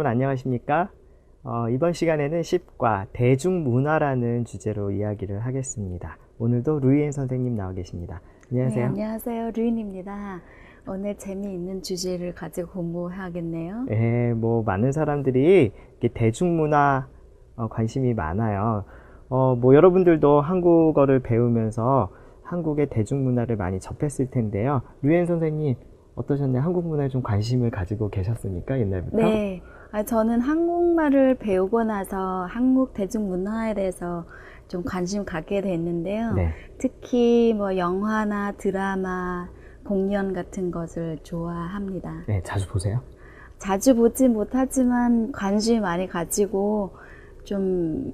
안녕하십니까? 이번 시간에는 십 과 대중문화라는 주제로 이야기를 하겠습니다. 오늘도 루이엔 선생님 나와 계십니다. 안녕하세요. 네, 안녕하세요. 루인입니다. 오늘 재미있는 주제를 가지고 공부하겠네요. 네, 많은 사람들이 대중문화 관심이 많아요. 여러분들도 한국어를 배우면서 한국의 대중문화를 많이 접했을 텐데요. 루이엔 선생님 어떠셨나요? 한국 문화에 좀 관심을 가지고 계셨습니까? 옛날부터? 네, 저는 한국말을 배우고 나서 한국 대중문화에 대해서 좀 관심 갖게 됐는데요. 네. 특히 영화나 드라마, 공연 같은 것을 좋아합니다. 네, 자주 보세요? 자주 보지 못하지만 관심 많이 가지고 좀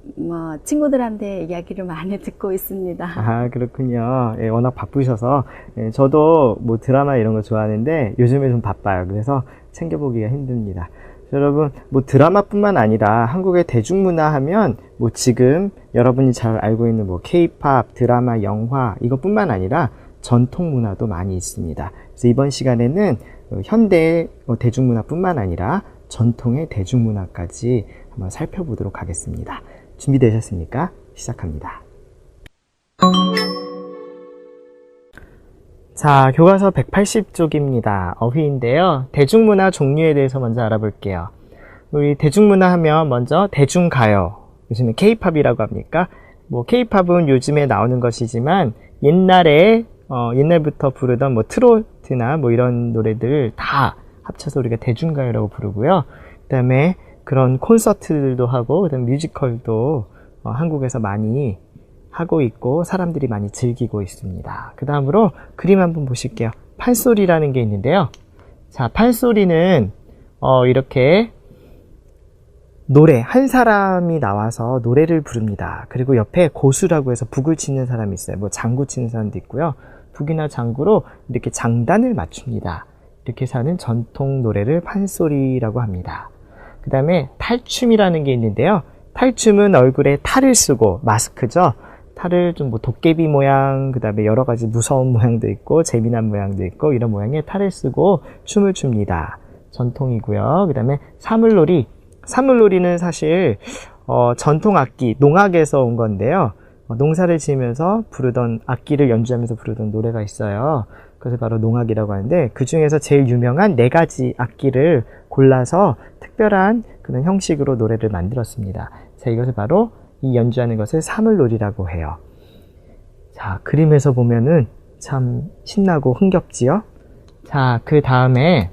친구들한테 이야기를 많이 듣고 있습니다. 아, 그렇군요. 예, 워낙 바쁘셔서. 예, 저도 드라마 이런 거 좋아하는데 요즘에 좀 바빠요. 그래서 챙겨보기가 힘듭니다. 여러분, 드라마뿐만 아니라 한국의 대중문화 하면 지금 여러분이 잘 알고 있는 K-팝, 드라마, 영화 이것뿐만 아니라 전통 문화도 많이 있습니다. 그래서 이번 시간에는 현대의 대중문화뿐만 아니라 전통의 대중문화까지 한번 살펴보도록 하겠습니다. 준비되셨습니까? 시작합니다. 자, 교과서 180쪽입니다. 어휘인데요. 대중문화 종류에 대해서 먼저 알아볼게요. 우리 대중문화 하면 먼저 대중가요. 요즘에 K-팝이라고 합니까? K-팝은 요즘에 나오는 것이지만 옛날부터 부르던 트로트나 이런 노래들 다 합쳐서 우리가 대중가요라고 부르고요. 그 다음에 그런 콘서트들도 하고, 그 다음에 뮤지컬도 한국에서 많이 하고 있고 사람들이 많이 즐기고 있습니다. 그 다음으로 그림 한번 보실게요. 판소리라는 게 있는데요. 자, 판소리는 이렇게 한 사람이 나와서 노래를 부릅니다. 그리고 옆에 고수라고 해서 북을 치는 사람이 있어요. 장구 치는 사람도 있고요. 북이나 장구로 이렇게 장단을 맞춥니다. 이렇게 해서 하는 전통 노래를 판소리라고 합니다. 그 다음에 탈춤이라는 게 있는데요. 탈춤은 얼굴에 탈을 쓰고, 마스크죠. 탈을 좀 도깨비 모양, 그 다음에 여러 가지 무서운 모양도 있고 재미난 모양도 있고 이런 모양의 탈을 쓰고 춤을 춥니다. 전통이고요. 그 다음에 사물놀이는 사실 전통 악기, 농악에서 온 건데요. 농사를 지으면서 부르던 악기를 연주하면서 부르던 노래가 있어요. 그래서 바로 농악이라고 하는데 그 중에서 제일 유명한 4가지 악기를 골라서 특별한 그런 형식으로 노래를 만들었습니다. 자, 이것을 바로 이 연주하는 것을 사물놀이라고 해요. 자, 그림에서 보면은 참 신나고 흥겹지요? 자, 그 다음에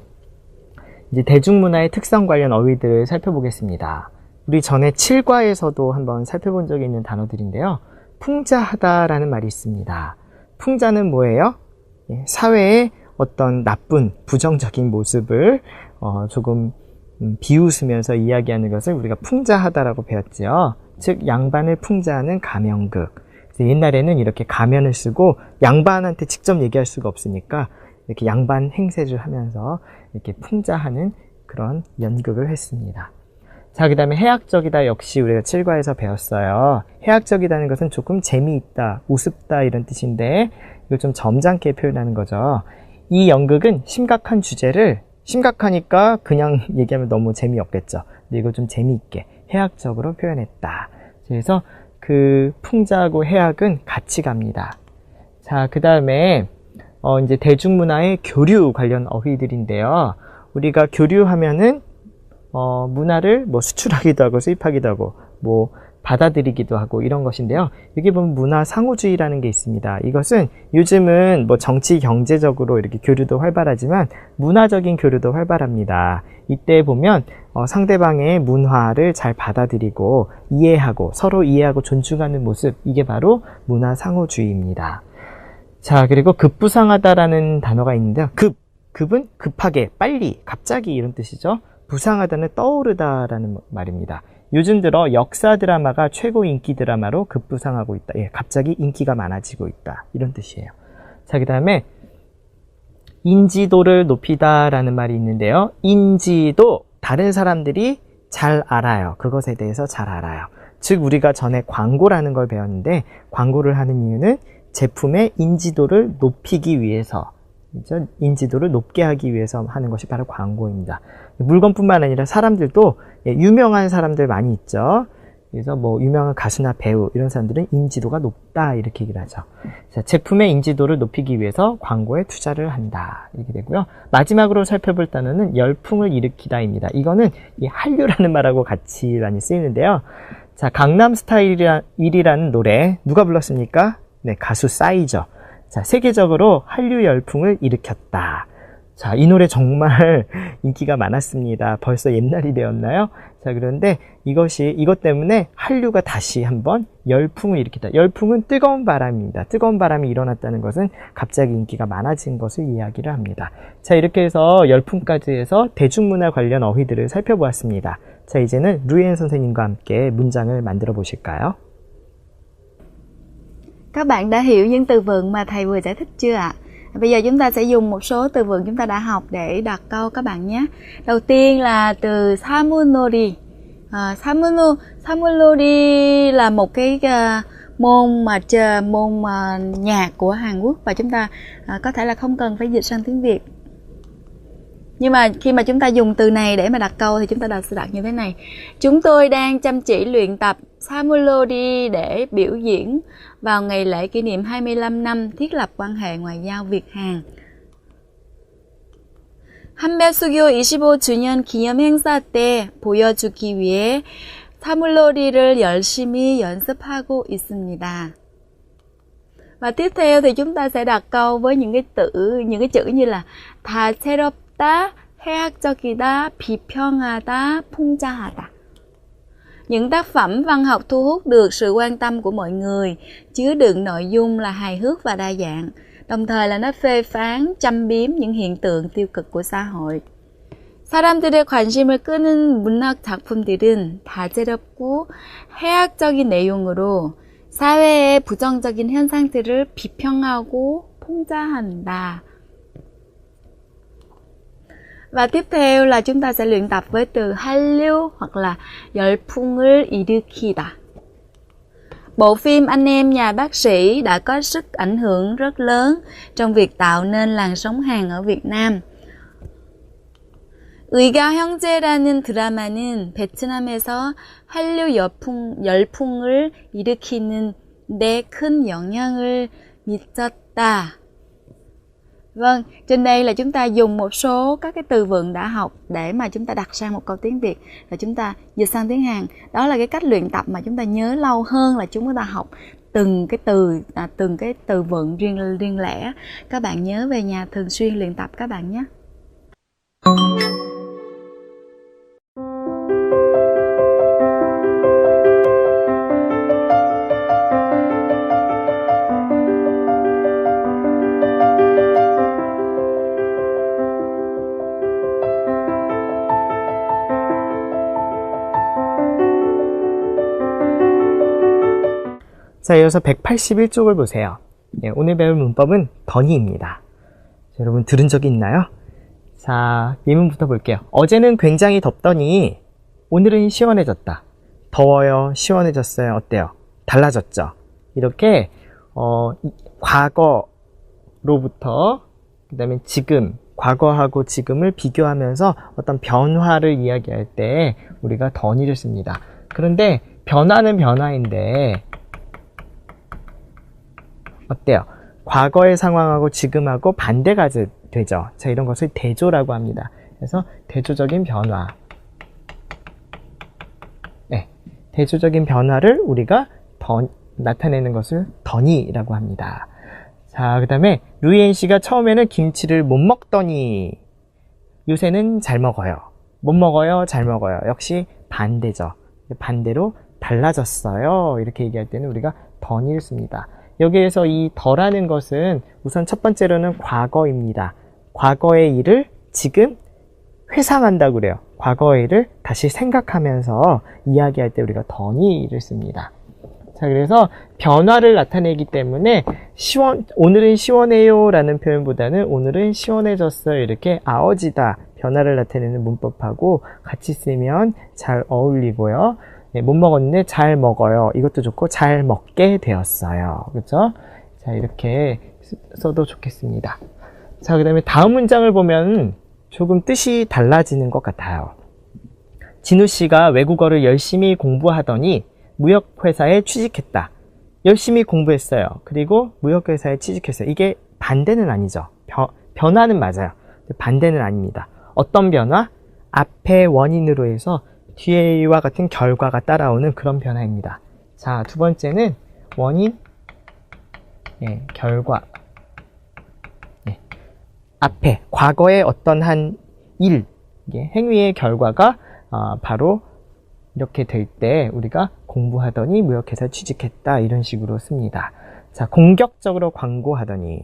이제 대중문화의 특성 관련 어휘들을 살펴보겠습니다. 우리 전에 7과에서도 한번 살펴본 적이 있는 단어들인데요. 풍자하다라는 말이 있습니다. 풍자는 뭐예요? 사회의 어떤 나쁜, 부정적인 모습을 조금 비웃으면서 이야기하는 것을 우리가 풍자하다라고 배웠지요. 즉 양반을 풍자하는 가면극. 그래서 옛날에는 이렇게 가면을 쓰고 양반한테 직접 얘기할 수가 없으니까 이렇게 양반 행세를 하면서 이렇게 풍자하는 그런 연극을 했습니다. 자, 그 다음에 해학적이다 역시 우리가 7과에서 배웠어요. 해학적이다는 것은 조금 재미있다, 우습다 이런 뜻인데 이걸 좀 점잖게 표현하는 거죠. 이 연극은 심각한 주제를 심각하니까 그냥 얘기하면 너무 재미없겠죠. 근데 이걸 좀 재미있게 해학적으로 표현했다. 그래서 그 풍자하고 해학은 같이 갑니다. 자, 그 다음에 이제 대중문화의 교류 관련 어휘들인데요. 우리가 교류하면은 문화를 수출하기도 하고 수입하기도 하고 받아들이기도 하고 이런 것인데요. 여기 보면 문화 상호주의라는 게 있습니다. 이것은 요즘은 정치 경제적으로 이렇게 교류도 활발하지만 문화적인 교류도 활발합니다. 이때 보면 상대방의 문화를 잘 받아들이고 이해하고 서로 이해하고 존중하는 모습, 이게 바로 문화 상호주의입니다. 자, 그리고 급부상하다라는 단어가 있는데요. 급은 급하게, 빨리, 갑자기 이런 뜻이죠. 부상하다는 떠오르다라는 말입니다. 요즘 들어 역사 드라마가 최고 인기 드라마로 급부상하고 있다. 예, 갑자기 인기가 많아지고 있다. 이런 뜻이에요. 자, 그 다음에 인지도를 높이다라는 말이 있는데요. 인지도, 다른 사람들이 잘 알아요. 그것에 대해서 잘 알아요. 즉 우리가 전에 광고라는 걸 배웠는데 광고를 하는 이유는 제품의 인지도를 높이기 위해서 그렇죠? 인지도를 높게 하기 위해서 하는 것이 바로 광고입니다. 물건뿐만 아니라 사람들도 유명한 사람들 많이 있죠. 그래서 뭐 유명한 가수나 배우 이런 사람들은 인지도가 높다 이렇게 얘기를 하죠. 자, 제품의 인지도를 높이기 위해서 광고에 투자를 한다 이렇게 되고요. 마지막으로 살펴볼 단어는 열풍을 일으키다입니다. 이거는 이 한류라는 말하고 같이 많이 쓰이는데요. 자, 강남스타일이라는 노래 누가 불렀습니까? 네, 가수 싸이죠. 자, 세계적으로 한류 열풍을 일으켰다. 자, 이 노래 정말 인기가 많았습니다. 벌써 옛날이 되었나요? 자, 그런데 이것 때문에 한류가 다시 한번 열풍을 일으켰다. 열풍은 뜨거운 바람입니다. 뜨거운 바람이 일어났다는 것은 갑자기 인기가 많아진 것을 이야기를 합니다. 자, 이렇게 해서 열풍까지 해서 대중문화 관련 어휘들을 살펴보았습니다. 자, 이제는 루이엔 선생님과 함께 문장을 만들어 보실까요? Các bạn đã hiểu những từ vựng mà thầy vừa giải thích chưa ạ? Bây giờ chúng ta sẽ dùng một số từ vựng chúng ta đã học để đặt câu các bạn nhé. Đầu tiên là từ 사물놀이. 사물놀이 là một cái môn nhạc của Hàn Quốc và chúng ta có thể là không cần phải dịch sang tiếng Việt. Nhưng mà khi mà chúng ta dùng từ này để mà đặt câu thì chúng ta sẽ đặt như thế này. Chúng tôi đang chăm chỉ luyện tập 사물놀이 để biểu diễn vào ngày lễ kỷ niệm 25 năm thiết lập quan hệ ngoại giao Việt-Hàn. 한별수교 25주년 기념 행사 때 보여주기 위해 사물놀이를 열심히 연습하고 있습니다. Và tiếp theo thì chúng ta sẽ đặt câu với những cái chữ như là 다채롭다, 해학적이다, 비평하다, 풍자하다. Những tác phẩm văn học thu hút được sự quan tâm của mọi người, chứa đựng nội dung là hài hước và đa dạng, đồng thời là nó phê phán, châm biếm những hiện tượng tiêu cực của xã hội. 사람들의 관심을 끄는 문학 작품들은 다채롭고 해학적인 내용으로 사회의 부정적인 현상들을 비평하고 풍자한다. Và tiếp theo là chúng ta sẽ luyện tập với từ 한류 hoặc là 열풍을 일으키다. Bộ phim Anh em nhà bác sĩ đã có sức ảnh hưởng rất lớn trong việc tạo nên làn sóng Hàn ở Việt Nam. 의가 형제라는 드라마는 베트남에서 한류 열풍을 일으키는 데 큰 영향을 미쳤다. Vâng, trên đây là chúng ta dùng một số các cái từ vựng đã học để mà chúng ta đặt sang một câu tiếng Việt và chúng ta dịch sang tiếng Hàn. Đó là cái cách luyện tập mà chúng ta nhớ lâu hơn là chúng ta học từng cái từ vựng riêng lẻ. Các bạn nhớ về nhà thường xuyên luyện tập các bạn nhé. 자, 이어서 181쪽을 보세요. 예, 오늘 배울 문법은 더니입니다. 여러분 들은 적이 있나요? 자, 예문부터 볼게요. 어제는 굉장히 덥더니 오늘은 시원해졌다. 더워요, 시원해졌어요. 어때요? 달라졌죠? 이렇게 과거로부터 그 다음에 지금, 과거하고 지금을 비교하면서 어떤 변화를 이야기할 때 우리가 더니를 씁니다. 그런데 변화는 변화인데 어때요? 과거의 상황하고 지금하고 반대가 되죠. 자, 이런 것을 대조라고 합니다. 그래서 대조적인 변화. 네, 대조적인 변화를 우리가 나타내는 것을 더니라고 합니다. 자, 그 다음에 루이엔 씨가 처음에는 김치를 못 먹더니 요새는 잘 먹어요. 못 먹어요, 잘 먹어요. 역시 반대죠. 반대로 달라졌어요. 이렇게 얘기할 때는 우리가 더니를 씁니다. 여기에서 이 더라는 것은 우선 첫 번째로는 과거입니다. 과거의 일을 지금 회상한다고 그래요. 과거의 일을 다시 생각하면서 이야기할 때 우리가 더니를 씁니다. 자, 그래서 변화를 나타내기 때문에 오늘은 시원해요 라는 표현보다는 오늘은 시원해졌어요 이렇게 아어지다 변화를 나타내는 문법하고 같이 쓰면 잘 어울리고요. 네, 못 먹었는데 잘 먹어요. 이것도 좋고 잘 먹게 되었어요. 그렇죠? 자, 이렇게 써도 좋겠습니다. 자, 그 다음에 다음 문장을 보면 조금 뜻이 달라지는 것 같아요. 진우 씨가 외국어를 열심히 공부하더니 무역회사에 취직했다. 열심히 공부했어요. 그리고 무역회사에 취직했어요. 이게 반대는 아니죠. 변화는 맞아요. 반대는 아닙니다. 어떤 변화? 앞에 원인으로 해서 뒤에와 같은 결과가 따라오는 그런 변화입니다. 자, 두 번째는 원인, 결과. 앞에 과거의 어떤 한 일, 행위의 결과가 바로 이렇게 될 때 우리가 공부하더니 무역회사 취직했다 이런 식으로 씁니다. 자, 공격적으로 광고하더니,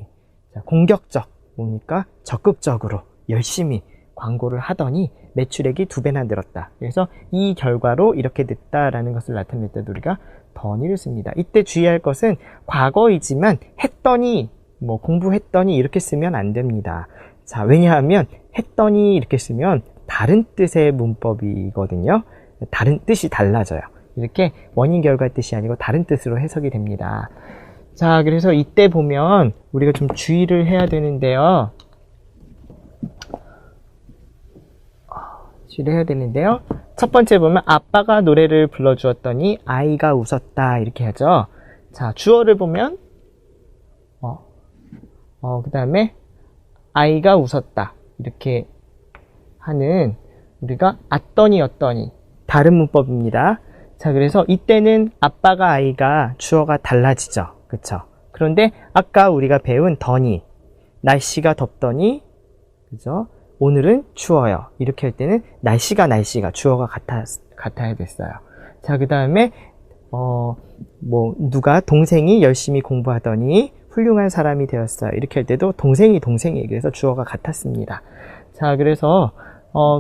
자, 공격적 뭡니까? 적극적으로 열심히 광고를 하더니 매출액이 2배나 늘었다. 그래서 이 결과로 이렇게 됐다라는 것을 나타낼 때도 우리가 더니를 씁니다. 이때 주의할 것은 과거이지만 했더니 공부했더니 이렇게 쓰면 안 됩니다. 자, 왜냐하면 했더니 이렇게 쓰면 다른 뜻의 문법이거든요. 다른 뜻이 달라져요. 이렇게 원인 결과 뜻이 아니고 다른 뜻으로 해석이 됩니다. 자, 그래서 이때 보면 우리가 좀 주의를 해야 되는데요. 첫 번째 보면 아빠가 노래를 불러주었더니 아이가 웃었다 이렇게 하죠. 자, 주어를 보면 그 다음에 아이가 웃었다 이렇게 하는 우리가 앗더니 였더니 다른 문법입니다. 자, 그래서 이때는 아빠가 아이가 주어가 달라지죠. 그쵸? 그런데 아까 우리가 배운 더니, 날씨가 덥더니, 그죠? 오늘은 추워요. 이렇게 할 때는 날씨가 주어가 같아야 됐어요. 자, 그 다음에 누가 동생이 열심히 공부하더니 훌륭한 사람이 되었어요. 이렇게 할 때도 동생이 그래서 주어가 같았습니다. 자, 그래서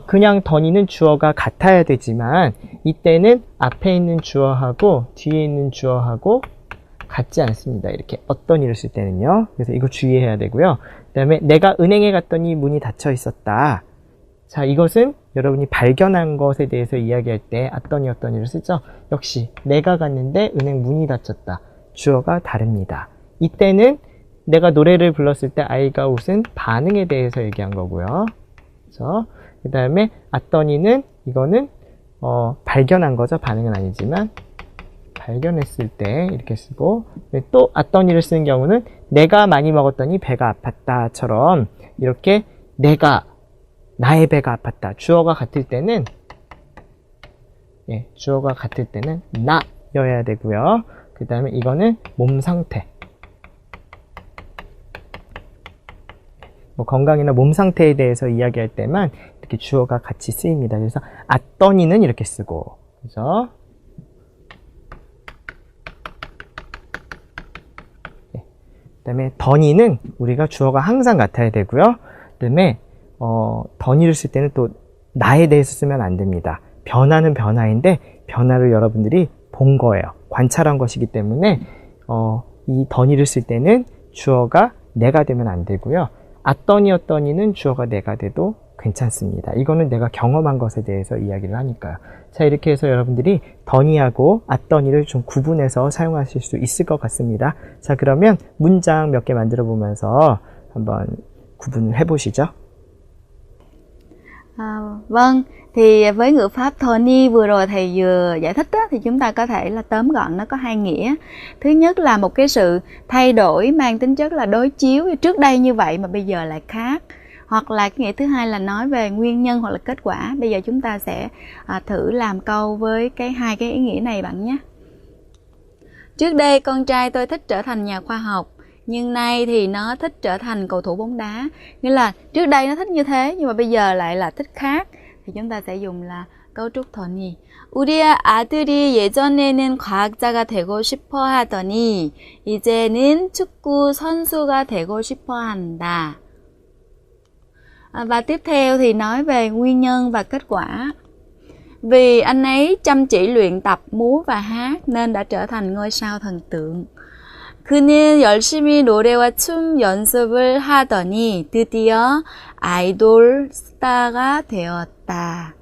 그냥 더니는 주어가 같아야 되지만 이때는 앞에 있는 주어하고 뒤에 있는 주어하고 같지 않습니다. 이렇게 어떤 일을 쓸 때는요. 그래서 이거 주의해야 되고요. 그 다음에 내가 은행에 갔더니 문이 닫혀 있었다. 자, 이것은 여러분이 발견한 것에 대해서 이야기할 때 어떠니 어떠니를 쓰죠. 역시 내가 갔는데 은행 문이 닫혔다. 주어가 다릅니다. 이때는 내가 노래를 불렀을 때 아이가 웃은 반응에 대해서 얘기한 거고요. 그렇죠? 그 다음에 어떠니는 이거는 발견한 거죠. 반응은 아니지만 발견했을 때 이렇게 쓰고, 또 어떠니를 쓰는 경우는 내가 많이 먹었더니 배가 아팠다처럼 이렇게 나의 배가 아팠다. 주어가 같을 때는 나여야 되고요. 그 다음에 이거는 몸 상태. 건강이나 몸 상태에 대해서 이야기할 때만 이렇게 주어가 같이 쓰입니다. 그래서 어떠니는 이렇게 쓰고, 그죠? 그 다음에 더니는 우리가 주어가 항상 같아야 되고요. 그 다음에 더니를 쓸 때는 또 나에 대해서 쓰면 안 됩니다. 변화는 변화인데 변화를 여러분들이 본 거예요. 관찰한 것이기 때문에 이 더니를 쓸 때는 주어가 내가 되면 안 되고요. 어떠니는 주어가 내가 돼도 괜찮습니다. 이거는 내가 경험한 것에 대해서 이야기를 하니까요. 자, 이렇게 해서 여러분들이 더니하고 어떠니를 좀 구분해서 사용하실 수 있을 것 같습니다. 자, 그러면 문장 몇 개 만들어 보면서 한번 구분을 해보시죠. Vâng, thì với ngữ pháp Tony vừa rồi thầy vừa giải thích á, thì chúng ta có thể là tóm gọn nó có hai nghĩa. Thứ nhất là một cái sự thay đổi mang tính chất là đối chiếu, trước đây như vậy mà bây giờ lại khác. Hoặc là cái nghĩa thứ hai là nói về nguyên nhân hoặc là kết quả. Bây giờ chúng ta sẽ thử làm câu với hai cái ý nghĩa này bạn nhé. Trước đây con trai tôi thích trở thành nhà khoa học, nhưng nay thì nó thích trở thành cầu thủ bóng đá. Nghĩa là trước đây nó thích như thế nhưng mà bây giờ lại là thích khác. Thì chúng ta sẽ dùng là câu trúc 더니. 우리 아들이 예전에는 과학자가 되고 싶어 하더니 이제는 축구 선수가 되고 싶어 한다. Và tiếp theo thì nói về nguyên nhân và kết quả. Vì anh ấy chăm chỉ luyện tập múa và hát nên đã trở thành ngôi sao thần tượng. 그는 열심히 노래와 춤 연습을 하더니 드디어 아이돌 스타가 되었다.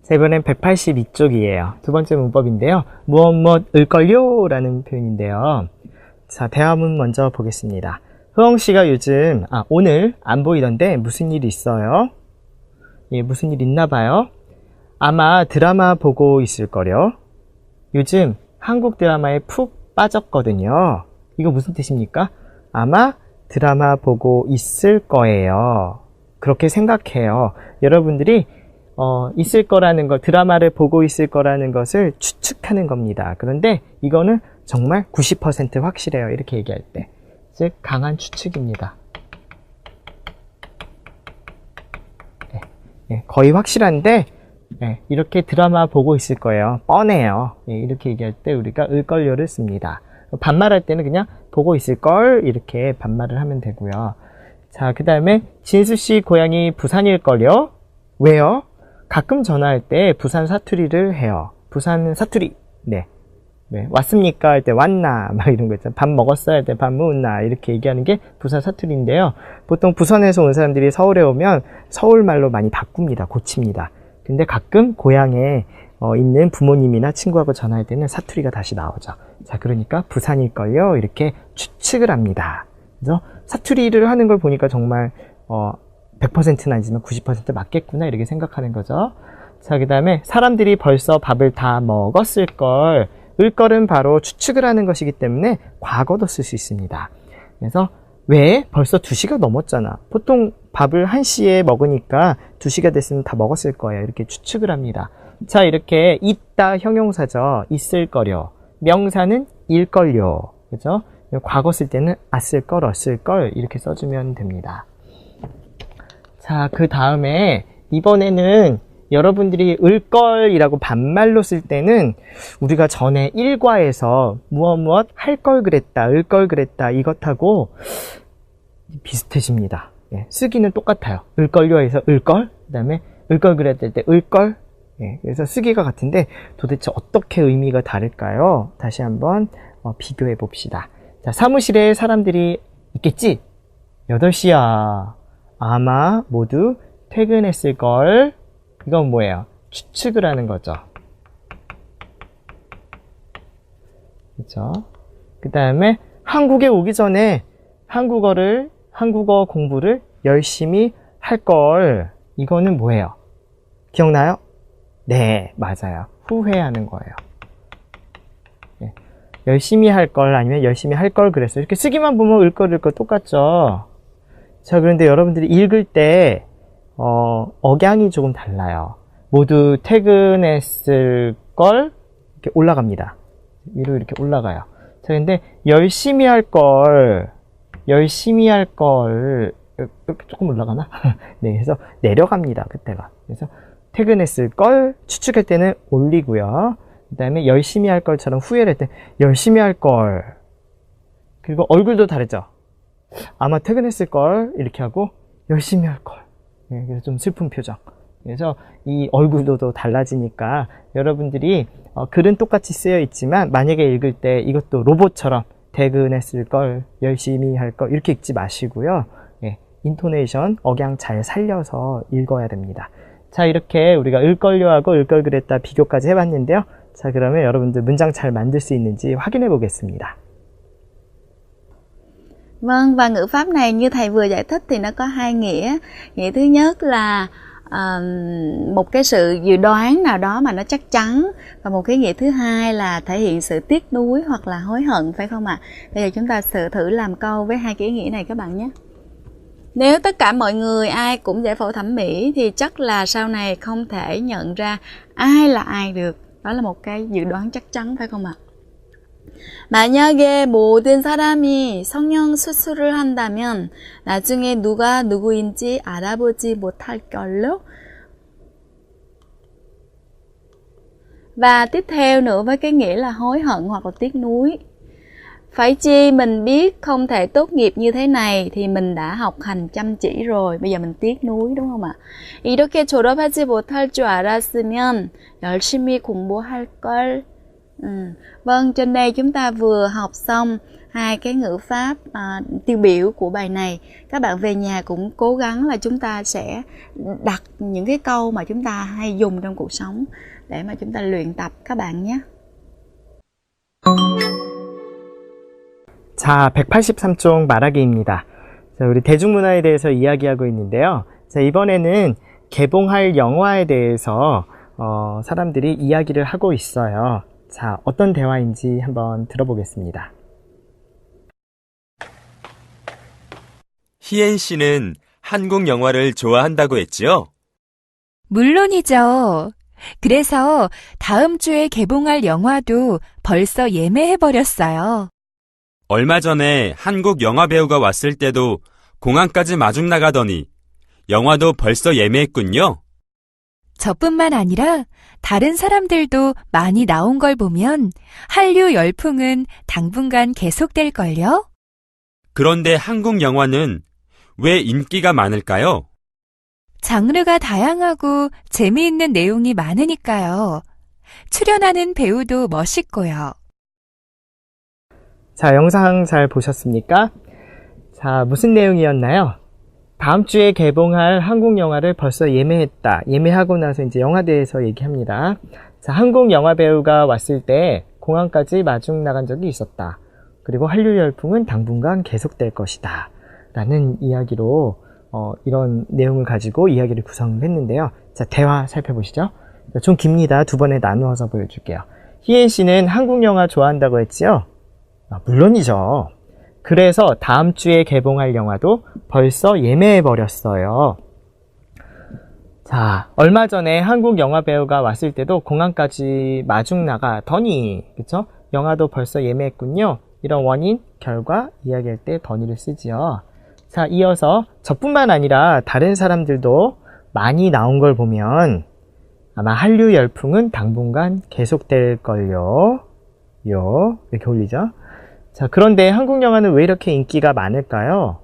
자, 이번엔 182쪽이에요. 두 번째 문법인데요. 무엇일걸요? 라는 표현인데요. 자, 대화문 먼저 보겠습니다. 흐엉 씨가 요즘, 오늘 안 보이던데 무슨 일 있어요? 예, 무슨 일 있나 봐요. 아마 드라마 보고 있을 거려. 요즘 한국 드라마에 푹 빠졌거든요. 이거 무슨 뜻입니까? 아마 드라마 보고 있을 거예요. 그렇게 생각해요. 여러분들이 있을 거라는 것, 드라마를 보고 있을 거라는 것을 추측하는 겁니다. 그런데 이거는 정말 90% 확실해요. 이렇게 얘기할 때. 즉, 강한 추측입니다. 거의 확실한데, 이렇게 드라마 보고 있을 거예요. 뻔해요. 이렇게 얘기할 때 우리가 을걸요를 씁니다. 반말할 때는 그냥 보고 있을걸 이렇게 반말을 하면 되고요. 자, 그 다음에 진수씨 고향이 부산일걸요? 왜요? 가끔 전화할 때 부산 사투리를 해요. 부산 사투리. 네. 왔습니까? 할 때 왔나? 막 이런 거 있잖아요. 밥 먹었어요? 할 때 밥 먹었나? 이렇게 얘기하는 게 부산 사투리인데요. 보통 부산에서 온 사람들이 서울에 오면 서울말로 많이 바꿉니다. 고칩니다. 근데 가끔 고향에 있는 부모님이나 친구하고 전화할 때는 사투리가 다시 나오죠. 자, 그러니까 부산일걸요? 이렇게 추측을 합니다. 그래서 사투리를 하는 걸 보니까 정말 100%는 아니지만 90% 맞겠구나 이렇게 생각하는 거죠. 자, 그 다음에 사람들이 벌써 밥을 다 먹었을 걸. 을걸은 바로 추측을 하는 것이기 때문에 과거도 쓸 수 있습니다. 그래서 왜? 벌써 2시가 넘었잖아. 보통 밥을 1시에 먹으니까 2시가 됐으면 다 먹었을 거예요. 이렇게 추측을 합니다. 자, 이렇게 있다 형용사죠. 있을 거려. 명사는 일걸요. 그죠? 과거 쓸 때는 왔을 걸, 왔을 걸 이렇게 써주면 됩니다. 자, 그 다음에 이번에는 여러분들이 을걸이라고 반말로 쓸 때는 우리가 전에 1과에서 무엇 할 걸 그랬다, 을 걸 그랬다 이것하고 비슷해집니다. 쓰기는 똑같아요. 을걸요에서 을걸, 그 다음에 을걸 그랬을 때 을걸. 그래서 쓰기가 같은데 도대체 어떻게 의미가 다를까요? 다시 한번 비교해 봅시다. 자, 사무실에 사람들이 있겠지? 8시야. 아마 모두 퇴근했을 걸. 이건 뭐예요? 추측을 하는 거죠. 그렇죠? 그 다음에 한국에 오기 전에 한국어 공부를 열심히 할 걸. 이거는 뭐예요? 기억나요? 네, 맞아요. 후회하는 거예요. 열심히 할 걸 아니면 열심히 할 걸 그랬어요. 이렇게 쓰기만 보면 을걸 똑같죠. 자, 그런데 여러분들이 읽을 때 억양이 조금 달라요. 모두 퇴근했을 걸 이렇게 올라갑니다. 위로 이렇게 올라가요. 자, 근데 열심히 할 걸 조금 올라가나? 네, 그래서 내려갑니다. 그때가. 그래서 퇴근했을 걸 추측할 때는 올리고요. 그 다음에 열심히 할 걸처럼 후회를 할 때 열심히 할 걸. 그리고 얼굴도 다르죠. 아마 퇴근했을 걸 이렇게 하고 열심히 할 걸. 그래서 좀 슬픈 표정. 그래서 이 얼굴도 달라지니까 여러분들이 글은 똑같이 쓰여 있지만 만약에 읽을 때 이것도 로봇처럼 퇴근했을 걸, 열심히 할 걸 이렇게 읽지 마시고요. 인토네이션, 억양 잘 살려서 읽어야 됩니다. 자, 이렇게 우리가 을걸요하고 을걸 그랬다 비교까지 해봤는데요. 자, 그러면 여러분들 문장 잘 만들 수 있는지 확인해 보겠습니다. Vâng, và ngữ pháp này như thầy vừa giải thích thì nó có hai nghĩa. Nghĩa thứ nhất là một cái sự dự đoán nào đó mà nó chắc chắn, và một cái nghĩa thứ hai là thể hiện sự tiếc nuối hoặc là hối hận, phải không ạ? Bây giờ chúng ta thử làm câu với hai cái ý nghĩa này các bạn nhé. Nếu tất cả mọi người ai cũng giải phẫu thẩm mỹ thì chắc là sau này không thể nhận ra ai là ai được. Đó là một cái dự đoán chắc chắn, phải không ạ? 만약에 모든 사람이 성형 수술을 한다면 나중에 누가 누구인지 알아보지 못할 걸로. Và tiếp theo nữa với cái nghĩa là hối hận hoặc là tiếc nuối. Phải chi mình biết không thể tốt nghiệp như thế này thì mình đã học hành chăm chỉ rồi. Bây giờ mình tiếc nuối đúng không ạ? 이렇게 졸업하지 못할 줄 알았으면 열심히 공부할 걸. Vâng, trên đây chúng ta vừa học xong hai cái ngữ pháp tiêu biểu của bài này. Các bạn về nhà cũng cố gắng là chúng ta sẽ đặt những cái câu mà chúng ta hay dùng trong cuộc sống để mà chúng ta luyện tập các bạn nhé. 자, 183쪽 말하기입니다. 자, 우리 대중문화에 대해서 이야기하고 있는데요. 자, 이번에는 개봉할 영화에 대해서 사람들이 이야기를 하고 있어요. 자, 어떤 대화인지 한번 들어보겠습니다. 희엔 씨는 한국 영화를 좋아한다고 했지요? 물론이죠. 그래서 다음 주에 개봉할 영화도 벌써 예매해버렸어요. 얼마 전에 한국 영화 배우가 왔을 때도 공항까지 마중 나가더니 영화도 벌써 예매했군요. 저뿐만 아니라 다른 사람들도 많이 나온 걸 보면 한류 열풍은 당분간 계속될걸요? 그런데 한국 영화는 왜 인기가 많을까요? 장르가 다양하고 재미있는 내용이 많으니까요. 출연하는 배우도 멋있고요. 자, 영상 잘 보셨습니까? 자, 무슨 내용이었나요? 다음 주에 개봉할 한국 영화를 벌써 예매했다. 예매하고 나서 이제 영화대에서 얘기합니다. 자, 한국 영화 배우가 왔을 때 공항까지 마중 나간 적이 있었다. 그리고 한류 열풍은 당분간 계속될 것이다. 라는 이야기로 이런 내용을 가지고 이야기를 구성했는데요. 자, 대화 살펴보시죠. 좀 깁니다. 두 번에 나누어서 보여줄게요. 희엔 씨는 한국 영화 좋아한다고 했지요? 물론이죠. 그래서 다음 주에 개봉할 영화도 벌써 예매해버렸어요. 자, 얼마 전에 한국 영화 배우가 왔을 때도 공항까지 마중 나가더니, 그쵸? 영화도 벌써 예매했군요. 이런 원인, 결과 이야기할 때 더니를 쓰지요. 자, 이어서 저뿐만 아니라 다른 사람들도 많이 나온 걸 보면 아마 한류 열풍은 당분간 계속될걸요. 이렇게 올리죠. 자, 그런데 한국 영화는 왜 이렇게 인기가 많을까요?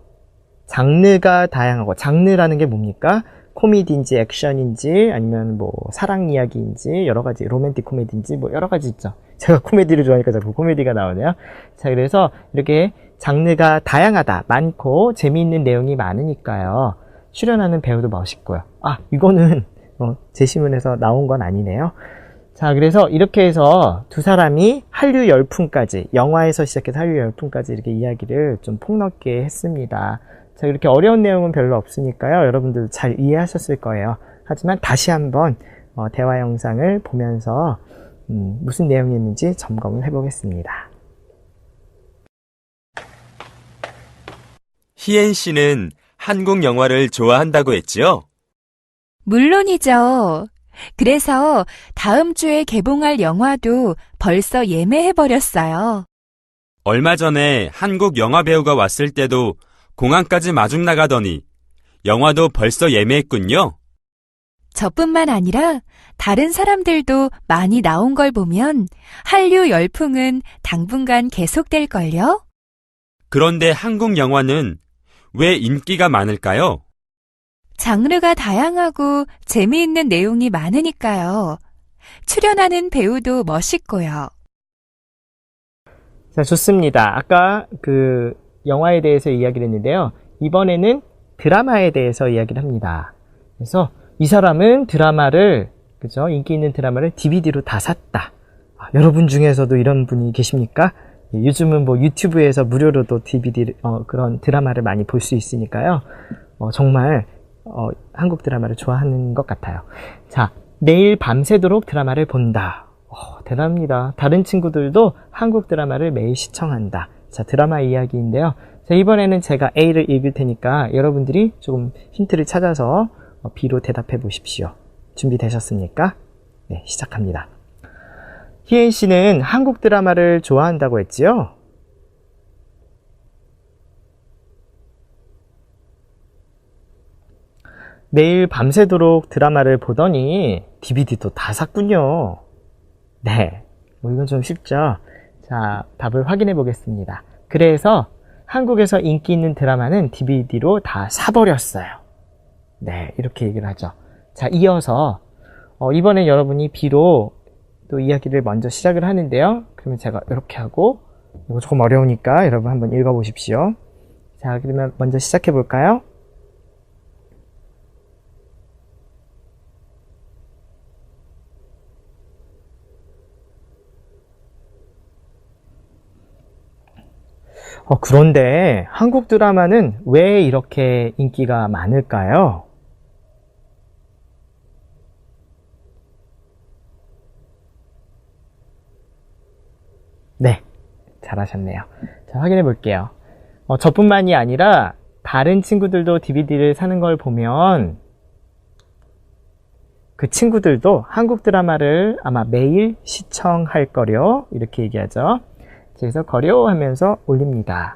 장르가 다양하고, 장르라는 게 뭡니까? 코미디인지 액션인지 아니면 뭐 사랑 이야기인지 여러 가지, 로맨틱 코미디인지 뭐 여러 가지 있죠. 제가 코미디를 좋아하니까 자꾸 코미디가 나오네요. 자, 그래서 이렇게 장르가 다양하다, 많고 재미있는 내용이 많으니까요. 출연하는 배우도 멋있고요. 아, 이거는 제 신문에서 나온 건 아니네요. 자, 그래서 이렇게 해서 두 사람이 한류 열풍까지, 영화에서 시작해서 한류 열풍까지 이렇게 이야기를 좀 폭넓게 했습니다. 자, 이렇게 어려운 내용은 별로 없으니까요. 여러분들 잘 이해하셨을 거예요. 하지만 다시 한번 대화 영상을 보면서 무슨 내용이 있는지 점검을 해보겠습니다. 희엔 씨는 한국 영화를 좋아한다고 했지요? 물론이죠. 그래서 다음 주에 개봉할 영화도 벌써 예매해버렸어요. 얼마 전에 한국 영화 배우가 왔을 때도 공항까지 마중 나가더니 영화도 벌써 예매했군요. 저뿐만 아니라 다른 사람들도 많이 나온 걸 보면 한류 열풍은 당분간 계속될걸요? 그런데 한국 영화는 왜 인기가 많을까요? 장르가 다양하고 재미있는 내용이 많으니까요. 출연하는 배우도 멋있고요. 자, 좋습니다. 아까 그 영화에 대해서 이야기를 했는데요. 이번에는 드라마에 대해서 이야기를 합니다. 그래서 이 사람은 드라마를, 그죠? 인기 있는 드라마를 DVD로 다 샀다. 여러분 중에서도 이런 분이 계십니까? 요즘은 뭐 유튜브에서 무료로도 DVD, 그런 드라마를 많이 볼 수 있으니까요. 정말 한국 드라마를 좋아하는 것 같아요. 자, 매일 밤새도록 드라마를 본다. 대단합니다. 다른 친구들도 한국 드라마를 매일 시청한다. 자, 드라마 이야기인데요. 자, 이번에는 제가 A를 읽을 테니까 여러분들이 조금 힌트를 찾아서 B로 대답해 보십시오. 준비되셨습니까? 네, 시작합니다. 희엔 씨는 한국 드라마를 좋아한다고 했지요? 매일 밤새도록 드라마를 보더니 DVD도 다 샀군요. 네, 이건 좀 쉽죠? 자, 답을 확인해 보겠습니다. 그래서 한국에서 인기 있는 드라마는 DVD로 다 사버렸어요. 네, 이렇게 얘기를 하죠. 자, 이어서 이번에 여러분이 B로 또 이야기를 먼저 시작을 하는데요. 그러면 제가 이렇게 하고, 이거 조금 어려우니까 여러분 한번 읽어보십시오. 자, 그러면 먼저 시작해 볼까요? 그런데 한국 드라마는 왜 이렇게 인기가 많을까요? 네, 잘하셨네요. 자, 확인해 볼게요. 저뿐만이 아니라 다른 친구들도 DVD를 사는 걸 보면 그 친구들도 한국 드라마를 아마 매일 시청할 거려 이렇게 얘기하죠. 그래서 거려 하면서 올립니다.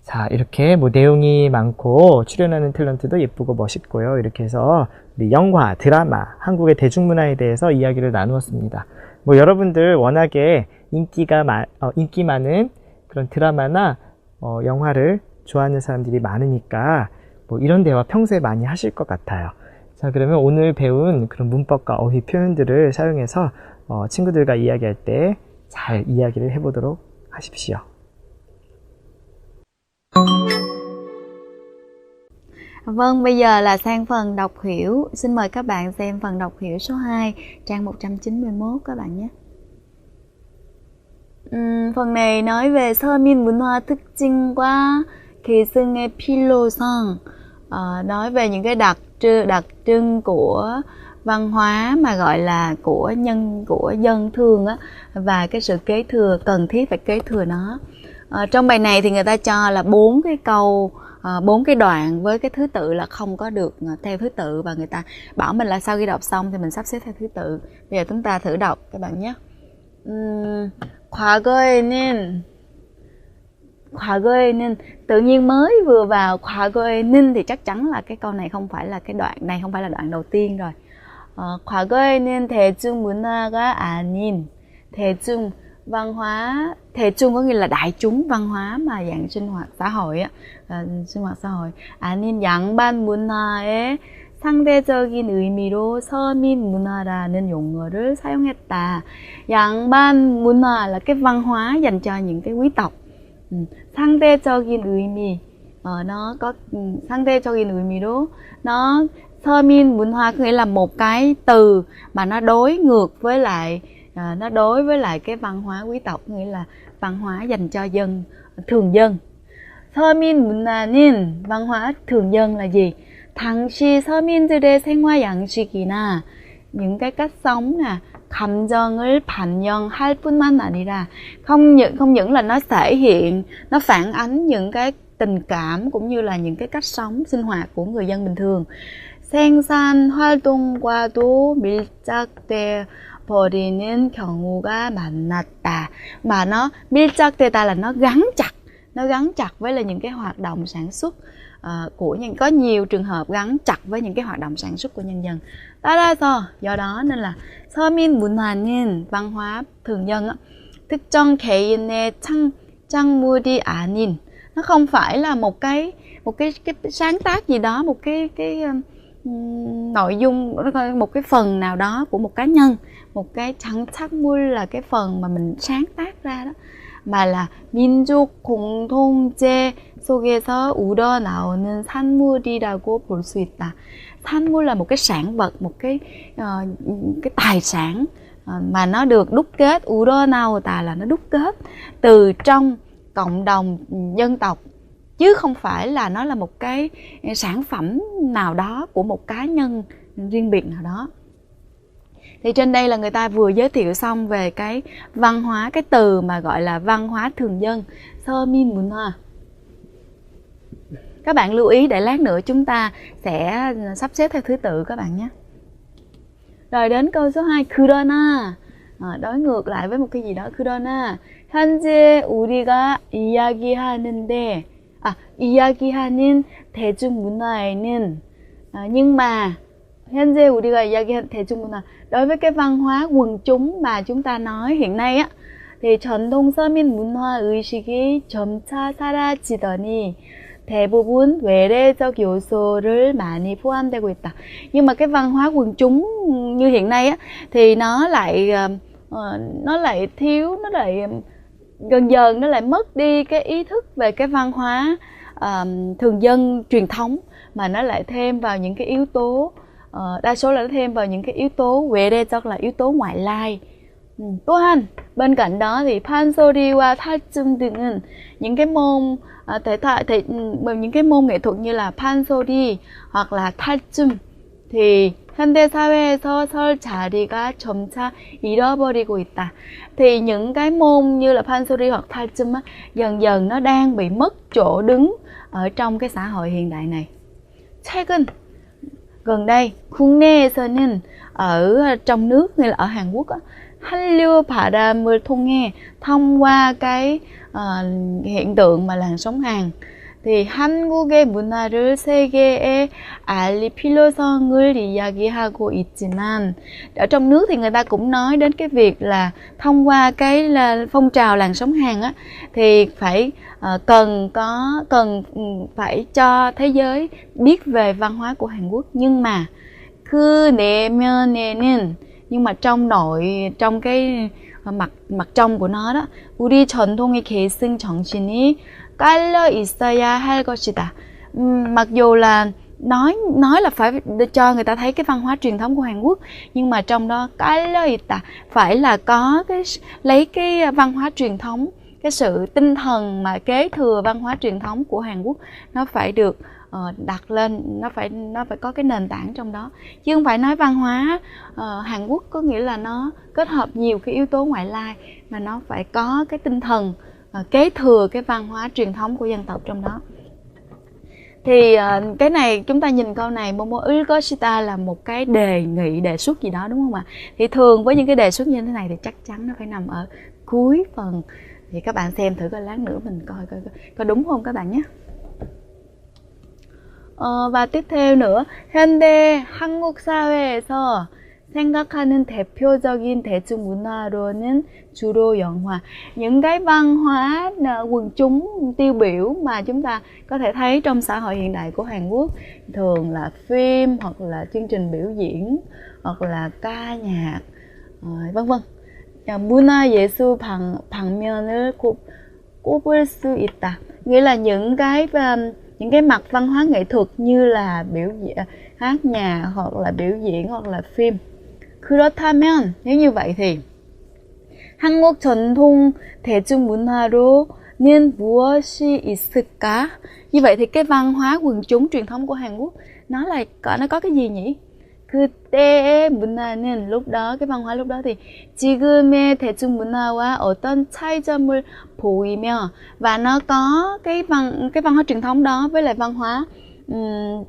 자, 이렇게 뭐 내용이 많고 출연하는 탤런트도 예쁘고 멋있고요. 이렇게 해서 우리 영화, 드라마, 한국의 대중문화에 대해서 이야기를 나누었습니다. 뭐 여러분들 워낙에 인기 많은 그런 드라마나 영화를 좋아하는 사람들이 많으니까 뭐 이런 대화 평소에 많이 하실 것 같아요. 자, 그러면 오늘 배운 그런 문법과 어휘 표현들을 사용해서 친구들과 이야기할 때 잘 이야기를 해보도록 하십시오. Vâng, bây giờ là sang phần đọc hiểu. Xin mời các bạn xem phần đọc hiểu số 2, trang 191 các bạn nhé. phần này nói về 서민 문화 특징과 계승의 필요성, nói về những cái đặc trưng của văn hóa mà gọi là của dân thường á, và cái sự kế thừa, cần thiết phải kế thừa nó. Trong bài này thì người ta cho là 4 cái câu, 4 cái đoạn với cái thứ tự là không có được theo thứ tự, và người ta bảo mình là sau khi đọc xong thì mình sắp xếp theo thứ tự. Bây giờ chúng ta thử đọc các bạn nhé. 과거에는 tự nhiên mới vừa vào 과거에는 thì chắc chắn là cái câu này không phải là cái đoạn này, không phải là đoạn đầu tiên rồi. 과거에는 대중문화가 아닌 대중 văn hóa, 대중 có nghĩa là đại chúng văn hóa mà dạng sinh hoạt xã hội á, sinh hoạt xã hội. 아닌 양반 문화의 상대적인 의미로 서민 문화라는 용어를 사용했다. 양반 문화 là cái văn hóa dành cho những cái quý tộc. 상대적인 의미, nó có 상대적인 의미로, nó 서민 문화 có nghĩa là một cái từ mà nó đối ngược với lại, nó đối với lại cái văn hóa quý tộc, nghĩa là văn hóa dành cho dân, thường dân. 서민 문화는 văn hóa thường dân là gì? 당시 서민들의 생활 양식이나 những cái cách sống nè, 감정을 반영할 뿐만 아니라 không những là nó thể hiện, nó phản ánh những cái tình cảm cũng như là những cái cách sống sinh hoạt của người dân bình thường. 생산 활동과도 밀착돼 버리는 경우가 많았다. Mà nó 밀착되다 là nó gắn chặt với là những cái hoạt động sản xuất của nhân, có nhiều trường hợp gắn chặt với những cái hoạt động sản xuất của nhân dân. 따라서 do đó nên là 서민 문화는 văn hóa thường dân á, 특정 개인의 창작물이 아닌, nó không phải là một cái sáng tác gì đó, một cái nội dung, một cái phần nào đó của một cá nhân, một cái 창작물 là cái phần mà mình sáng tác ra đó, mà là 민족 공통체 속에서 우러나오는 산물이라고 볼 수 있다. 산물 là một cái sản vật, một cái tài sản mà nó được đúc kết, 우러나오다 là nó đúc kết từ trong cộng đồng dân tộc, chứ không phải là nó là một cái sản phẩm nào đó của một cá nhân riêng biệt nào đó. Thì trên đây là người ta vừa giới thiệu xong về cái văn hóa, cái từ mà gọi là văn hóa thường dân, 서민 문화. Các bạn lưu ý để lát nữa chúng ta sẽ sắp xếp theo thứ tự các bạn nhé. Rồi đến câu số 2, 그러나, đối ngược lại với một cái gì đó. 그러나 현재 우리가 이야기하는 대중문화에는, nhưng mà 현재 우리가 이야기하는 대중문화, đối với cái văn hóa quần chúng mà chúng ta nói hiện nay á, thì 전통 서민 문화 의식이 점차 사라지더니 대부분 외래적 요소를 많이 포함되고 있다. Nhưng mà cái văn hóa quần chúng như hiện nay á, thì nó lại thiếu, nó lại dần dần nó lại mất đi cái ý thức về cái văn hóa thường dân truyền thống, mà nó lại thêm vào những cái yếu tố, đa số là nó thêm vào những cái yếu tố 외래적 là yếu tố ngoại lai, 또한 bên cạnh đó thì 판소리와 탈춤 등은 những cái môn những cái môn nghệ thuật như là 판소리 hoặc là 탈춤 thì 현대 사회에서 설 자리가 점차 잃어버리고 있다. Thì những cái môn như là 판소리 hoặc 탈춤 dần dần nó đang bị mất chỗ đứng ở trong cái xã hội hiện đại này. 최근 gần đây 국내에서는 ở trong nước như là ở Hàn Quốc 한류 바람을 통해 thông qua cái hiện tượng mà làn sóng Hàn thì 한국의 문화를 세계에 알릴 필요성을 이야기하고 있지만 ở trong nước thì người ta cũng nói đến cái việc là thông qua cái phong trào làn sóng Hàn thì phải cần phải cho thế giới biết về văn hóa của Hàn Quốc, nhưng mà 그 내면에는 nhưng mà trong cái mặt trong của nó đó 우리 전통의 계승 정신이 깔려 있어야 할 것이다. Mặc dù là nói là phải cho người ta thấy cái văn hóa truyền thống của Hàn Quốc, nhưng mà trong đó 깔려 있다 phải là có cái lấy cái văn hóa truyền thống, cái sự tinh thần mà kế thừa văn hóa truyền thống của Hàn Quốc nó phải được đặt lên, nó phải có cái nền tảng trong đó, chứ không phải nói văn hóa Hàn Quốc có nghĩa là nó kết hợp nhiều cái yếu tố ngoại lai, mà nó phải có cái tinh thần kế thừa cái văn hóa truyền thống của dân tộc trong đó. Thì cái này chúng ta nhìn câu này Momo 을 것이다 là một cái đề nghị, đề xuất gì đó, đúng không ạ? Thì thường với những cái đề xuất như thế này thì chắc chắn nó phải nằm ở cuối phần. Thì các bạn xem thử coi, lát nữa mình coi đúng không các bạn nhé. Và tiếp theo nữa, 현대 한국 사회에서 생각하는 대표적인 대중문화로는 주로 영화. Những cái văn hóa quần chúng tiêu biểu mà chúng ta có thể thấy trong xã hội hiện đại của Hàn Quốc thường là phim, hoặc là chương trình biểu diễn, hoặc là ca nhạc, vân vân. 문화예술 방면을 꼽을 수 있다. Nghĩa là những cái mặt văn hóa nghệ thuật như là biểu diễn, hát nhạc, hoặc là biểu diễn, hoặc là phim. 그렇다면, nếu như vậy thì 한국 전통 대중문화로는 무엇이 있을까? Như vậy thì cái văn hóa quần chúng truyền thống của Hàn Quốc nó có cái gì nhỉ? 그때의 문화는, lúc đó cái văn hóa lúc đó thì 지금의 대중문화와 어떤 차이점을 보이며, và nó có cái văn hóa truyền thống đó với lại văn hóa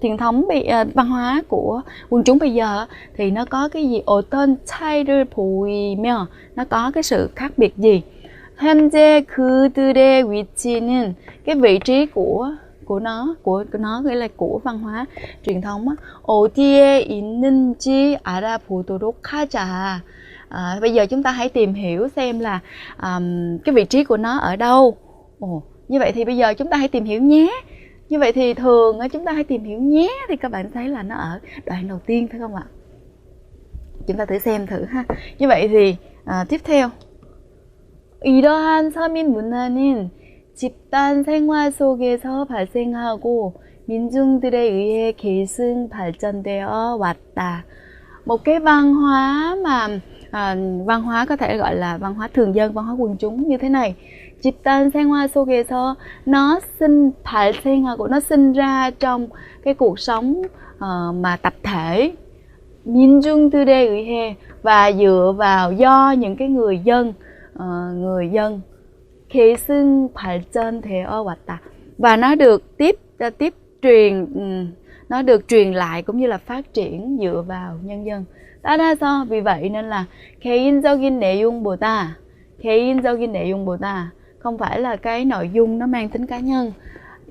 truyền thống văn hóa của quần chúng bây giờ thì nó có cái gì? 어떤 차이를 보이며, nó có cái sự khác biệt gì? 현재 그들의 위치는, cái vị trí của nó nghĩa là của văn hóa truyền thống 어디에 있는지 알아보도록 하자. Bây giờ chúng ta hãy tìm hiểu xem là cái vị trí của nó ở đâu. Như vậy thì bây giờ chúng ta hãy tìm hiểu nhé. Như vậy thì thường chúng ta hãy tìm hiểu nhé, thì các bạn thấy là nó ở đoạn đầu tiên, phải không ạ? Chúng ta thử xem thử ha. Như vậy thì tiếp theo, 이러한 서민 문화는 집단 생활 속에서 발생하고 민중들에 의해 계승 발전되어 왔다. Một cái văn hóa mà văn hóa có thể gọi là văn hóa thường dân, văn hóa quần chúng như thế này. 집단 생활 속에서 nó 발생하고, nó sinh ra trong cái cuộc sống mà tập thể. 민중들에 의해, và dựa vào do những cái người dân. 계승 발전되어 왔다. Và nó được nó được truyền lại cũng như là phát triển dựa vào nhân dân. 따라서, vì vậy nên là 개인적인 내용보다 không phải là cái nội dung nó mang tính cá nhân.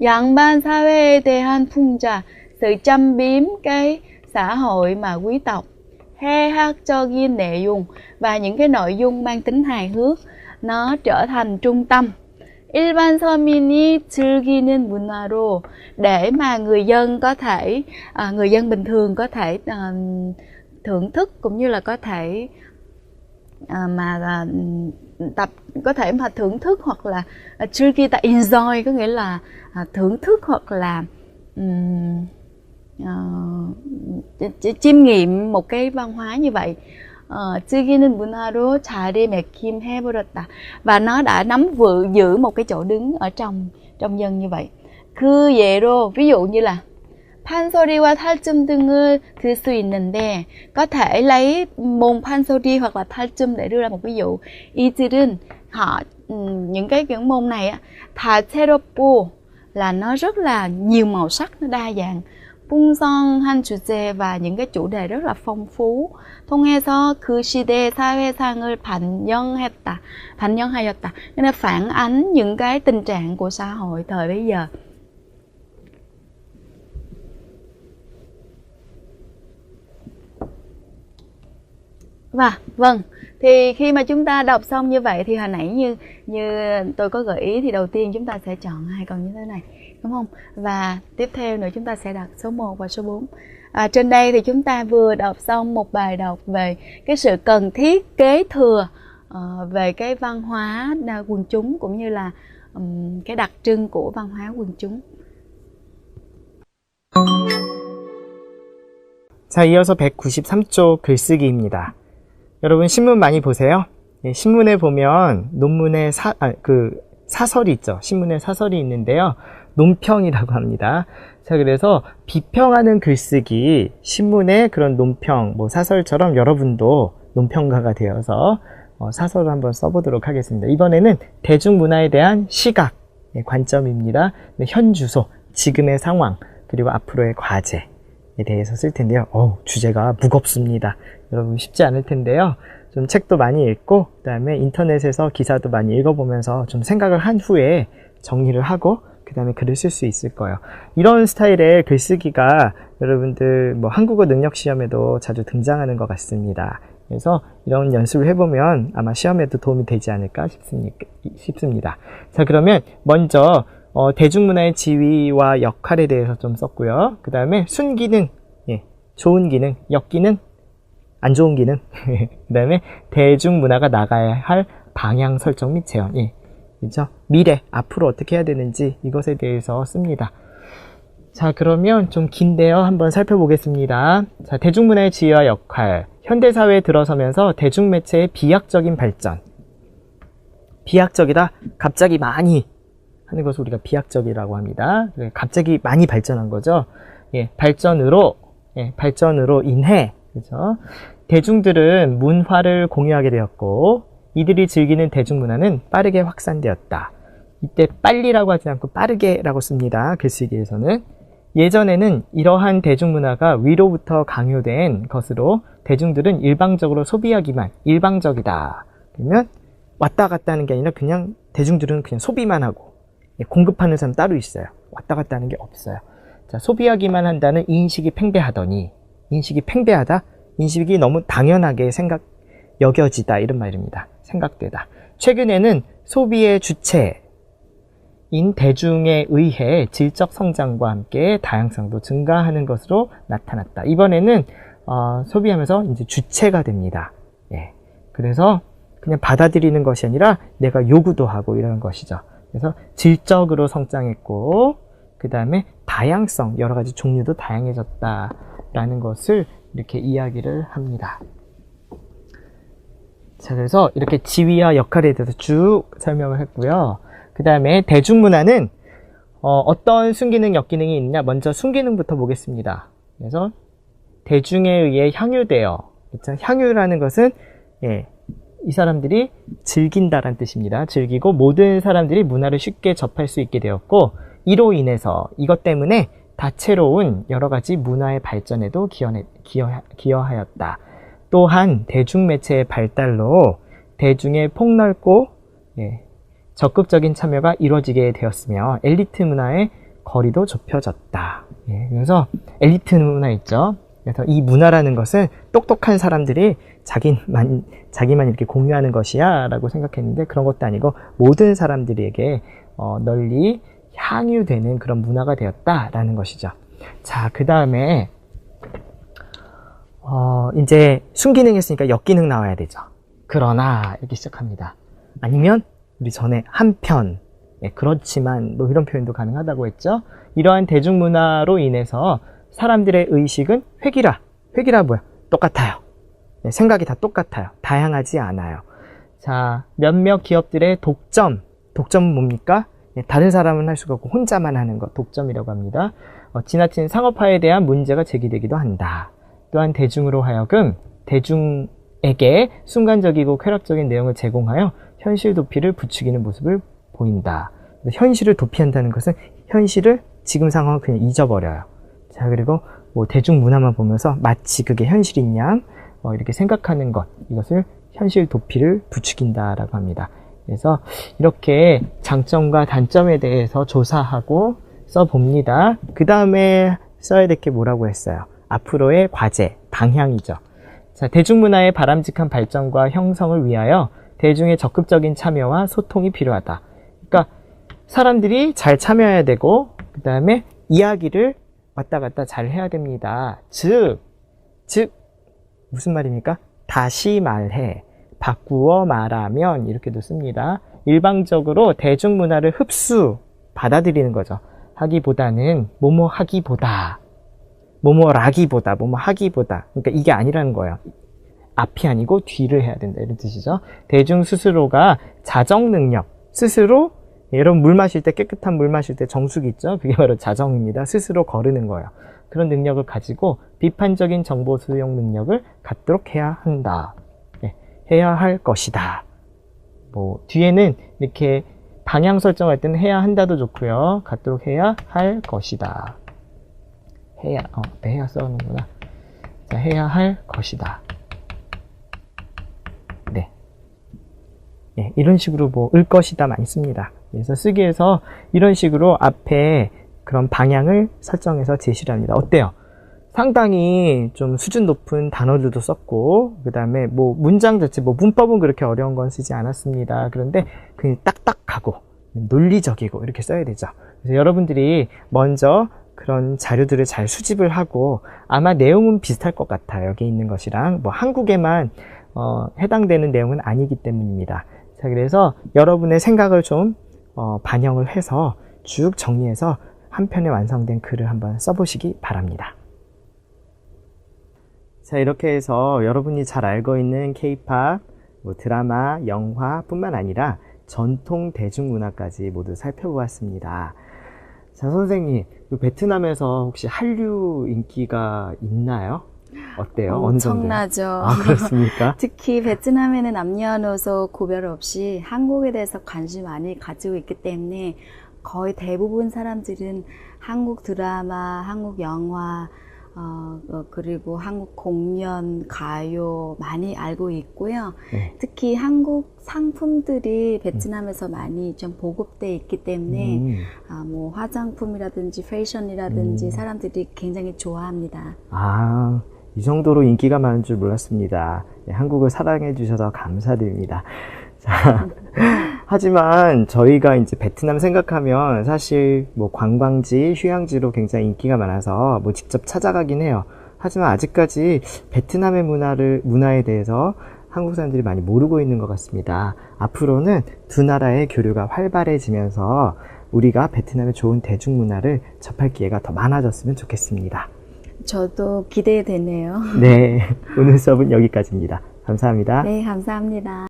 양반 사회에 대한 풍자, sự châm biếm cái xã hội mà quý tộc. 해학적인 내용, và những cái nội dung mang tính hài hước nó trở thành trung tâm. 일반 서민이 즐기는 문화로, để mà người dân bình thường có thể thưởng thức cũng như là có thể thưởng thức, hoặc là 즐기다, enjoy có nghĩa là thưởng thức hoặc là chiêm nghiệm một cái văn hóa như vậy. 즐기는 문화로 자리매김해버렸다. Và nó đã giữ một cái chỗ đứng ở trong dân như vậy. 그 예로 ví dụ như là 판소리와 탈춤 등을 들 수 있는데 có thể lấy môn 판소리 hoặc là 탈춤 để đưa ra một ví dụ. 이들은 những môn này á, 다채롭고 là nó rất là nhiều màu sắc, nó đa dạng. 풍성한 주제 và những cái chủ đề rất là phong phú. 통해서 그 시대의 사회상을 반영하였다. Nên phản ánh những cái tình trạng của xã hội thời bấy giờ. Và vâng, thì khi mà chúng ta đọc xong như vậy thì hồi nãy như tôi có gợi ý thì đầu tiên chúng ta sẽ chọn hai câu như thế này, đúng không? Và tiếp theo nữa chúng ta sẽ đặt số 1 và số 4. Trên đây thì chúng ta vừa đọc xong một bài đọc về cái sự cần thiết kế thừa về cái văn hóa quần chúng cũng như là cái đặc trưng của văn hóa quần chúng. 자, 이어서 193쪽 글쓰기입니다. 여러분 신문 많이 보세요. 예, 신문에 보면 논문에 사설이 있죠. 신문에 사설이 있는데요. 논평이라고 합니다. 자, 그래서 비평하는 글쓰기, 신문의 그런 논평, 사설처럼 여러분도 논평가가 되어서 사설을 한번 써보도록 하겠습니다. 이번에는 대중문화에 대한 시각, 관점입니다. 현 주소, 지금의 상황, 그리고 앞으로의 과제에 대해서 쓸 텐데요. 주제가 무겁습니다. 여러분 쉽지 않을 텐데요. 좀 책도 많이 읽고, 그 다음에 인터넷에서 기사도 많이 읽어보면서 좀 생각을 한 후에 정리를 하고, 그 다음에 글을 쓸 수 있을 거예요. 이런 스타일의 글쓰기가 여러분들 한국어 능력 시험에도 자주 등장하는 것 같습니다. 그래서 이런 연습을 해보면 아마 시험에도 도움이 되지 않을까 싶습니다. 자, 그러면 먼저 대중문화의 지위와 역할에 대해서 좀 썼고요. 그 다음에 순기능, 좋은 기능, 역기능, 안 좋은 기능, 그 다음에 대중문화가 나가야 할 방향 설정 및 제언, 그렇죠? 미래, 앞으로 어떻게 해야 되는지 이것에 대해서 씁니다. 자, 그러면 좀 긴데요. 한번 살펴보겠습니다. 자, 대중문화의 지위와 역할, 현대사회에 들어서면서 대중매체의 비약적인 발전. 비약적이다, 갑자기 많이 하는 것을 우리가 비약적이라고 합니다. 갑자기 많이 발전한 거죠. 발전으로 인해, 그렇죠? 대중들은 문화를 공유하게 되었고, 이들이 즐기는 대중문화는 빠르게 확산되었다. 이때 빨리라고 하지 않고 빠르게라고 씁니다. 글쓰기에서는. 예전에는 이러한 대중문화가 위로부터 강요된 것으로 대중들은 일방적으로 소비하기만, 일방적이다. 그러면 왔다 갔다 하는 게 아니라 그냥 대중들은 그냥 소비만 하고, 공급하는 사람 따로 있어요. 왔다 갔다 하는 게 없어요. 자, 소비하기만 한다는 인식이 팽배하더니, 인식이 팽배하다? 인식이 너무 당연하게 여겨지다, 이런 말입니다. 생각되다. 최근에는 소비의 주체인 대중에 의해 질적 성장과 함께 다양성도 증가하는 것으로 나타났다. 이번에는 소비하면서 이제 주체가 됩니다. 그래서 그냥 받아들이는 것이 아니라 내가 요구도 하고 이러는 것이죠. 그래서 질적으로 성장했고, 그 다음에 다양성, 여러 가지 종류도 다양해졌다라는 것을 이렇게 이야기를 합니다. 자, 그래서 이렇게 지위와 역할에 대해서 쭉 설명을 했고요. 그 다음에 대중문화는 어떤 순기능, 역기능이 있느냐. 먼저 순기능부터 보겠습니다. 그래서 대중에 의해 향유되어, 그렇죠? 향유라는 것은 이 사람들이 즐긴다라는 뜻입니다. 즐기고 모든 사람들이 문화를 쉽게 접할 수 있게 되었고, 이로 인해서 이것 때문에 다채로운 여러 가지 문화의 발전에도 기여하였다. 또한 대중매체의 발달로 대중의 폭넓고 적극적인 참여가 이루어지게 되었으며 엘리트 문화의 거리도 좁혀졌다. 그래서 엘리트 문화 있죠. 그래서 이 문화라는 것은 똑똑한 사람들이 자기만 이렇게 공유하는 것이야 라고 생각했는데 그런 것도 아니고 모든 사람들에게 널리 향유되는 그런 문화가 되었다라는 것이죠. 자, 그 다음에 이제 순기능 했으니까 역기능 나와야 되죠. 그러나 이렇게 시작합니다. 아니면 우리 전에 한편, 그렇지만 이런 표현도 가능하다고 했죠. 이러한 대중문화로 인해서 사람들의 의식은 획일화 뭐야? 똑같아요. 생각이 다 똑같아요. 다양하지 않아요. 자, 몇몇 기업들의 독점은 뭡니까? 다른 사람은 할 수가 없고 혼자만 하는 것, 독점이라고 합니다. 지나친 상업화에 대한 문제가 제기되기도 한다. 또한 대중으로 하여금 대중에게 순간적이고 쾌락적인 내용을 제공하여 현실 도피를 부추기는 모습을 보인다. 현실을 도피한다는 것은 현실을 지금 상황을 그냥 잊어버려요. 자, 그리고 뭐 대중문화만 보면서 마치 그게 현실인 양 이렇게 생각하는 것, 이것을 현실 도피를 부추긴다라고 합니다. 그래서 이렇게 장점과 단점에 대해서 조사하고 써봅니다. 그 다음에 써야 될 게 뭐라고 했어요? 앞으로의 과제, 방향이죠. 자, 대중문화의 바람직한 발전과 형성을 위하여 대중의 적극적인 참여와 소통이 필요하다. 그러니까 사람들이 잘 참여해야 되고 그 다음에 이야기를 왔다 갔다 잘 해야 됩니다. 즉 무슨 말입니까? 다시 말해, 바꾸어 말하면 이렇게도 씁니다. 일방적으로 대중문화를 받아들이는 거죠. 하기보다는 뭐뭐라기보다 그러니까 이게 아니라는 거예요. 앞이 아니고 뒤를 해야 된다 이런 뜻이죠. 대중 스스로가 자정 능력, 스스로 여러분 물 마실 때 깨끗한 물 마실 때 정수기 있죠? 그게 바로 자정입니다. 스스로 거르는 거예요. 그런 능력을 가지고 비판적인 정보 수용 능력을 갖도록 해야 한다. 해야 할 것이다. 뭐 뒤에는 이렇게 방향 설정할 때는 해야 한다도 좋고요. 갖도록 해야 할 것이다. 해야 써놓는구나. 자, 해야 할 것이다. 네, 이런 식으로 을 것이다 많이 씁니다. 그래서 쓰기에서 이런 식으로 앞에 그런 방향을 설정해서 제시를 합니다. 어때요? 상당히 좀 수준 높은 단어들도 썼고, 그 다음에 문장 자체, 문법은 그렇게 어려운 건 쓰지 않았습니다. 그런데 그냥 딱딱하고, 논리적이고, 이렇게 써야 되죠. 그래서 여러분들이 먼저 그런 자료들을 잘 수집을 하고, 아마 내용은 비슷할 것 같아요. 여기 있는 것이랑, 한국에만, 해당되는 내용은 아니기 때문입니다. 자, 그래서 여러분의 생각을 좀, 반영을 해서 쭉 정리해서 한 편의 완성된 글을 한번 써보시기 바랍니다. 자, 이렇게 해서 여러분이 잘 알고 있는 K-팝, 드라마, 영화뿐만 아니라 전통 대중문화까지 모두 살펴보았습니다. 자, 선생님, 베트남에서 혹시 한류 인기가 있나요? 어때요? 어느 정도? 엄청나죠. 아, 그렇습니까? 특히 베트남에는 남녀노소 구별 없이 한국에 대해서 관심 많이 가지고 있기 때문에 거의 대부분 사람들은 한국 드라마, 한국 영화, 그리고 한국 공연, 가요 많이 알고 있고요. 네. 특히 한국 상품들이 베트남에서 많이 좀 보급돼 있기 때문에 화장품이라든지 패션이라든지 사람들이 굉장히 좋아합니다. 이 정도로 인기가 많은 줄 몰랐습니다. 네, 한국을 사랑해 주셔서 감사드립니다. 자, 하지만 저희가 이제 베트남 생각하면 사실 관광지, 휴양지로 굉장히 인기가 많아서 직접 찾아가긴 해요. 하지만 아직까지 베트남의 문화에 대해서 한국 사람들이 많이 모르고 있는 것 같습니다. 앞으로는 두 나라의 교류가 활발해지면서 우리가 베트남의 좋은 대중문화를 접할 기회가 더 많아졌으면 좋겠습니다. 저도 기대되네요. 네, 오늘 수업은 여기까지입니다. 감사합니다. 네, 감사합니다.